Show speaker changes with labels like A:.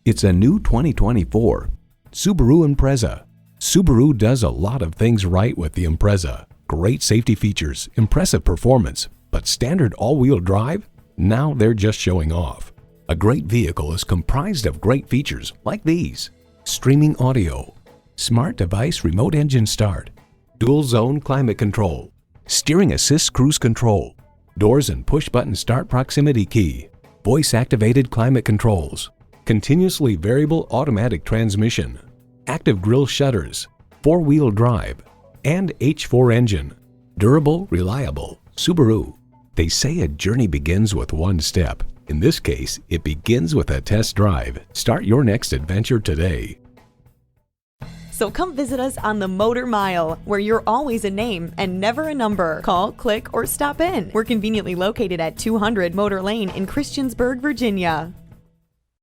A: It's a new 2024 Subaru Impreza. Subaru does a lot of things right with the Impreza. Great safety features, impressive performance, but standard all-wheel drive? Now they're just showing off. A great vehicle is comprised of great features like these: streaming audio, smart device remote engine start, dual zone climate control, steering assist cruise control, doors and push button start proximity key, voice activated climate controls, continuously variable automatic transmission, active grille shutters, four-wheel drive, and H4 engine. Durable, reliable, Subaru. They say a journey begins with one step. In this case, it begins with a test drive. Start your next adventure today.
B: So come visit us on the Motor Mile, where you're always a name and never a number. Call, click, or stop in. We're conveniently located at 200 Motor Lane in Christiansburg, Virginia.